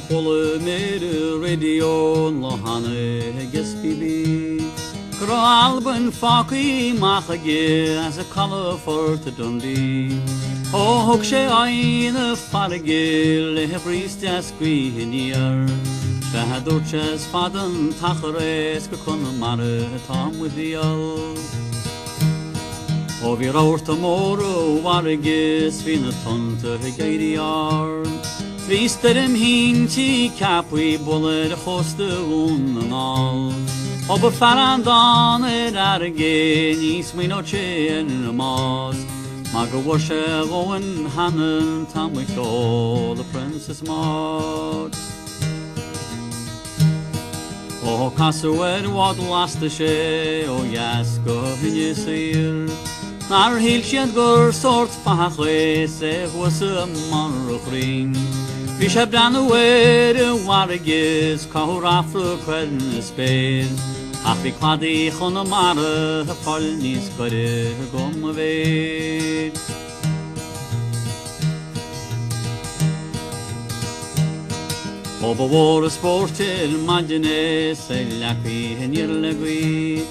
chola made radio lohane gesbibi. Gro Alban Faki Machage as a colour for to Dundee. Oh, hook she eine fargil, a priest as queen year. Shahadurches fadan tachares, Kakuna Mare, Tom with the old. Oh, we wrote tomorrow, Waragis, Vinaton to Hegadiar. Twisterim hinchi, Capri, bullet, host the wound and all. Ob farandan arge nis mi noche en mas Maga washe goen hanen tam we go the Princess Maud. Oh kasuer wat last the she oh yes go hinisir Nar hilshed gur sort fachwe se was a marruchring Vi shabdan away wargis kahurafru kwen space Ach vi kwadi chona mare falnis gore gom ve Obo war sport til magine se lakvi henir legui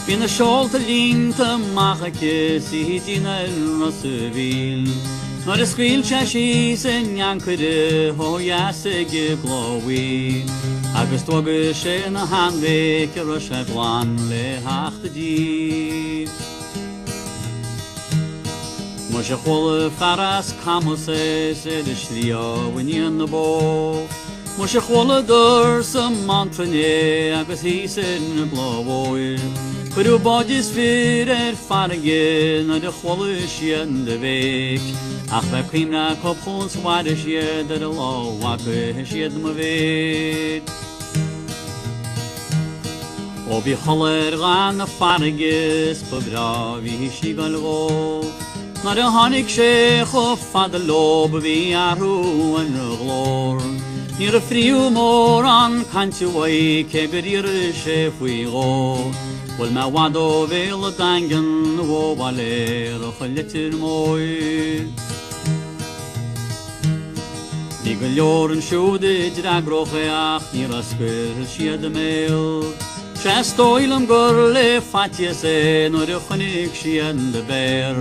Bin a scholte linta machake si dina rasvil Nor a squil chashi sen yankere ho yasege glowi Agus toge she na hanve ke roshablan le hachte di Moshe chole faras kamose se de shrio when in the bo Moshe chole dur some montrene agus he said in the glowi Kudu bodis vir farge na de chole shien de week Ach we kwimna kopons wade shie de lo wakwe shie de mavit O bi holler gan farges pobra vi shigalgo Na de hanik shekh of fadlo bi aru an glor Nir friu moran kanchu wai ke berir shef wi go Wal ma wado vel dangen wo valer khalletir moy Digeljoren shude dragrocheach niraspel shiad mail Chastoilum gorle fatjese nor khonik shiand bear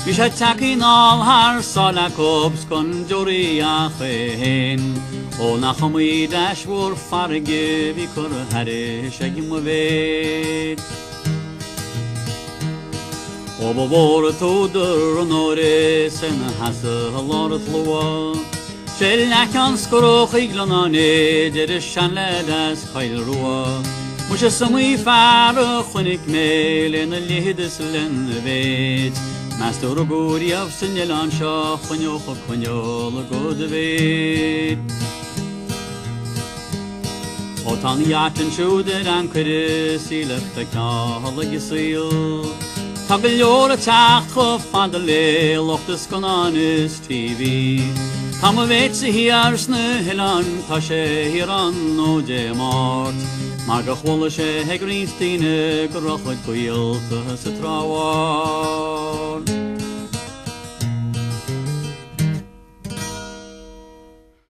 Bisha takin all har salakobs kon joria khen O nakhmi dashwur farge vi kor hare shagim vet O bor to der nore sen has a lot of loa Shellakan skoro khiglanane der shanladas khayl ruwa Mush samui far khonik melen lihdes len vet Master gori of sinyalan sha khonyo khonyo god vet O tan yaten shuder an kere silaf ta halagisil Tagelyor tacht khof fadle lochtes konanis TV Tam vet se hiarsne helan tashe hiran no demart Maga khwolshe hegrinstine grokhot koyl ta setrawar